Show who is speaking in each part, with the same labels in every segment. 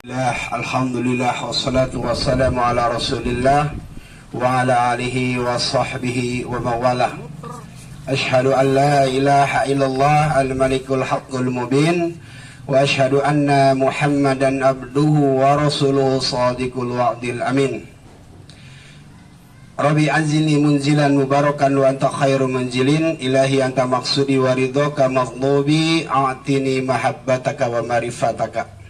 Speaker 1: Alhamdulillah wassalatu wassalamu ala rasulillah wa ala alihi wa sahbihi wa mawalah. Ashhadu an la ilaha illallah al-malikul haqqul mubin wa ashhadu anna muhammadan abduhu wa rasuluhu sadiqul wa'dil amin. Rabbi anzilni munzilan mubarakan wa anta khairu munzilin, ilahi anta maksudi wa ridhoka maghlubi, a'tini mahabbataka wa marifataka.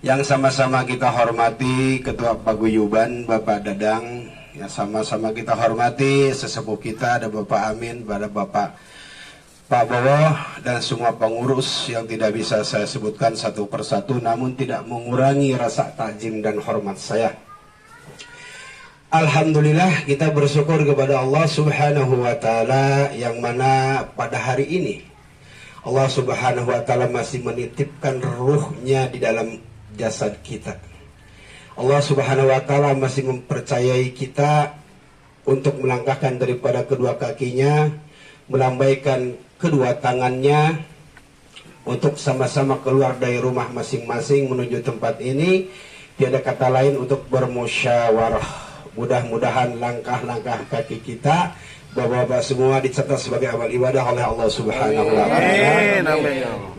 Speaker 1: Yang sama-sama kita hormati Ketua Paguyuban Bapak Dadang, yang sama-sama kita hormati sesepuh kita, ada Bapak Amin, ada Bapak Pak Bowo, dan semua pengurus yang tidak bisa saya sebutkan satu persatu, namun tidak mengurangi rasa takjim dan hormat saya. Alhamdulillah, kita bersyukur kepada Allah Subhanahu wa Ta'ala, yang mana pada hari ini Allah Subhanahu wa Ta'ala masih menitipkan ruhnya di dalam jasad kita. Allah Subhanahu wa Ta'ala masih mempercayai kita untuk melangkahkan daripada kedua kakinya, melambaikan kedua tangannya untuk sama-sama keluar dari rumah masing-masing menuju tempat ini. Tiada kata lain untuk bermusyawarah. Mudah-mudahan langkah-langkah kaki kita, bapak-bapak semua, dicatat sebagai amal ibadah oleh Allah Subhanahu wa Ta'ala.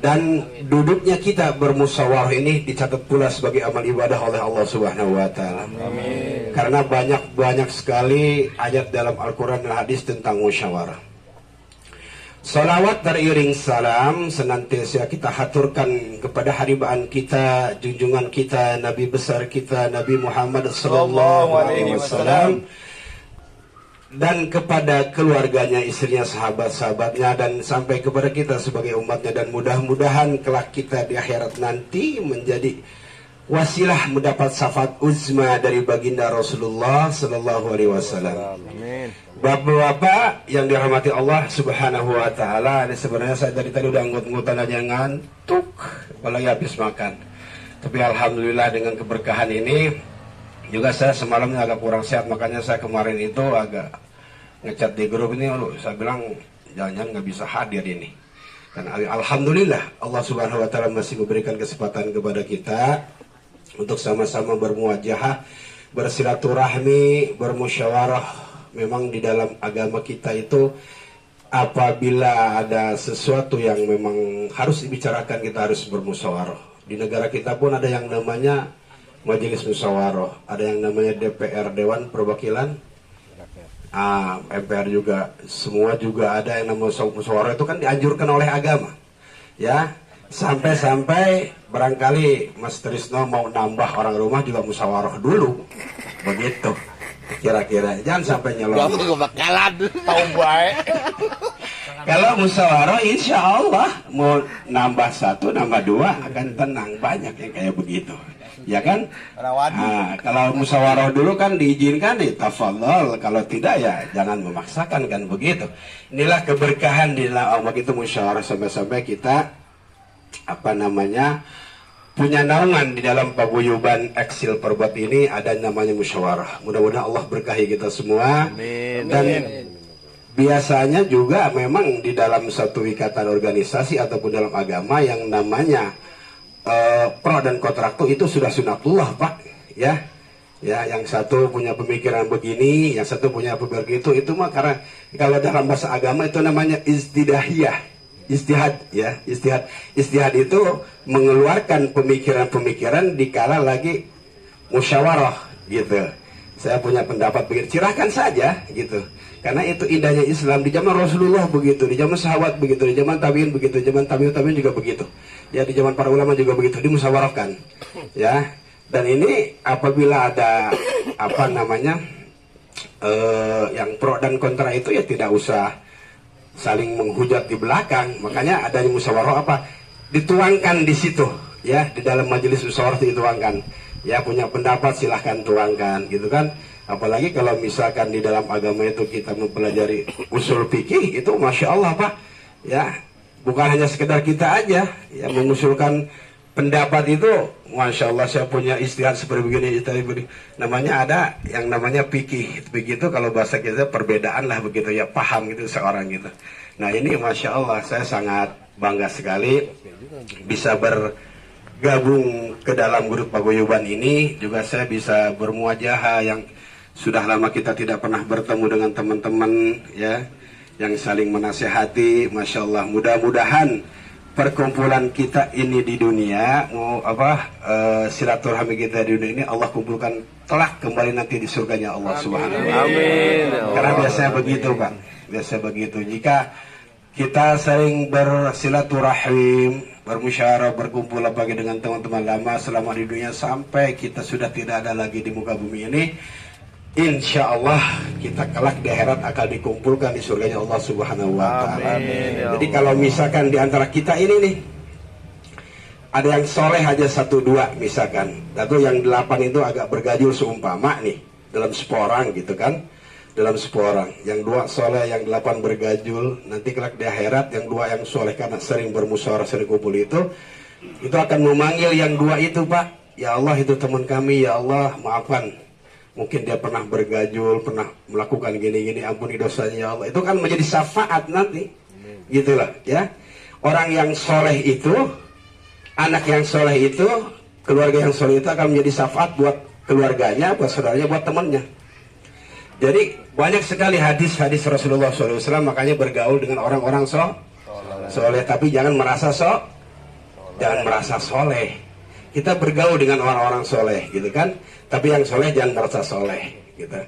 Speaker 1: Dan duduknya kita bermusyawarah ini dicatat pula sebagai amal ibadah oleh Allah Subhanahu wa Ta'ala. Karena banyak sekali ayat dalam Al-Quran dan hadis tentang musyawarah. Salawat teriring salam senantiasa kita haturkan kepada haribaan kita, junjungan kita, Nabi besar kita, Nabi Muhammad sallallahu alaihi wasallam, dan kepada keluarganya, istrinya, sahabat-sahabatnya, dan sampai kepada kita sebagai umatnya. Dan mudah-mudahan kelak kita di akhirat nanti menjadi wasilah mendapat syafaat uzma dari baginda Rasulullah sallallahu alaihi wasallam. Bapak-bapak yang dirahmati Allah Subhanahu wa Ta'ala, ini sebenarnya saya dari tadi udah ngut-ngutan aja, ngantuk apalagi habis makan. Tapi alhamdulillah dengan keberkahan ini juga saya semalamnya agak kurang sehat, makanya saya kemarin itu agak ngecat di grup ini, saya bilang jangan-jangan nggak bisa hadir ini. Dan alhamdulillah Allah Subhanahu wa Ta'ala masih memberikan kesempatan kepada kita untuk sama-sama bermuajahah, bersilaturahmi, bermusyawarah. Memang di dalam agama kita itu apabila ada sesuatu yang memang harus dibicarakan, kita harus bermusyawarah. Di negara kita pun ada yang namanya Majelis Musyawarah, ada yang namanya DPR, Dewan Perwakilan, MPR juga, semua juga ada yang namanya musyawarah. Itu kan dianjurkan oleh agama, ya. Sampai-sampai barangkali Mas Trisno mau nambah orang rumah juga musyawarah dulu, begitu. Kira-kira jangan sampai nyelonong. Kalau musyawarah insya Allah mau nambah satu, nambah dua akan tenang, banyak yang kayak begitu. Ya kan? Kalau musyawarah dulu kan diizinkan, tafadhol. Kalau tidak ya jangan memaksakan, kan begitu. Inilah keberkahan di dalam begitu musyawarah, sampai-sampai kita punya naungan di dalam paguyuban eksil perbuat ini, ada namanya musyawarah. Mudah-mudahan Allah berkahi kita semua. Amin. Dan biasanya juga memang di dalam satu ikatan organisasi ataupun dalam agama yang namanya pro dan kontra itu sudah sunatullah, Pak, ya. Ya, yang satu punya pemikiran begini, yang satu punya pemikiran begitu, itu mah karena kalau dalam bahasa agama itu namanya istidahiyah. Istihad, ya, istihad itu mengeluarkan pemikiran-pemikiran dikala lagi musyawarah, gitu. Saya punya pendapat begitu, silahkan saja, gitu. Karena itu indahnya Islam. Di zaman Rasulullah begitu, di zaman sahabat begitu, di zaman tabiin begitu, di zaman tabiin juga begitu. Ya, di zaman para ulama juga begitu, dimusyawarahkan. Ya, dan ini apabila ada yang pro dan kontra itu ya tidak usah saling menghujat di belakang. Makanya adanya musyawarah dituangkan di situ, ya, di dalam majelis musyawarah dituangkan. Ya, punya pendapat silahkan tuangkan, gitu kan. Apalagi kalau misalkan di dalam agama itu kita mempelajari usul fikih, itu masya Allah, Pak, ya, bukan hanya sekedar kita aja ya mengusulkan pendapat itu. Masya Allah, saya punya istihad seperti begini, namanya ada yang namanya fikih. Fikih itu kalau bahasa kita perbedaan lah begitu, ya, paham gitu seorang gitu. Nah ini Masya Allah, saya sangat bangga sekali bisa gabung ke dalam grup paguyuban ini juga saya bisa bermuajahah yang sudah lama kita tidak pernah bertemu dengan teman-teman ya, yang saling menasehati. Masya Allah, mudah-mudahan perkumpulan kita ini di dunia silaturahmi kita di dunia ini Allah kumpulkan kelak kembali nanti di surganya Allah Subhanahu wa taala.
Speaker 2: Amin.
Speaker 1: Karena biasanya begitu Pak, biasa begitu. Jika kita sering bersilaturahim, bermusyawarah, berkumpul apalagi dengan teman-teman lama selama di dunia sampai kita sudah tidak ada lagi di muka bumi ini, insya Allah kita kelak di akhirat akan dikumpulkan di surganya Allah Subhanahu wa taala. Jadi kalau misalkan di antara kita ini nih ada yang soleh aja 1, 2 misalkan, lalu yang 8 itu agak bergajul seumpama nih dalam seporang gitu kan, dalam seporang, yang 2 soleh, yang 8 bergajul, nanti kelak di akhirat yang 2 yang soleh karena sering bermusyawarah, sering kumpul itu akan memanggil yang 2 itu, Pak, ya Allah itu teman kami, ya Allah maafkan, mungkin dia pernah bergajul, pernah melakukan gini-gini, ampuni dosanya ya Allah. Itu kan menjadi syafaat nanti, gitulah ya. Orang yang soleh itu, anak yang soleh itu, keluarga yang soleh itu akan menjadi syafaat buat keluarganya, buat saudaranya, buat temannya. Jadi banyak sekali hadis-hadis Rasulullah SAW, makanya bergaul dengan orang-orang soleh, tapi jangan merasa jangan merasa soleh. Kita bergaul dengan orang-orang soleh, gitu kan? Tapi yang soleh jangan merasa soleh, gitu.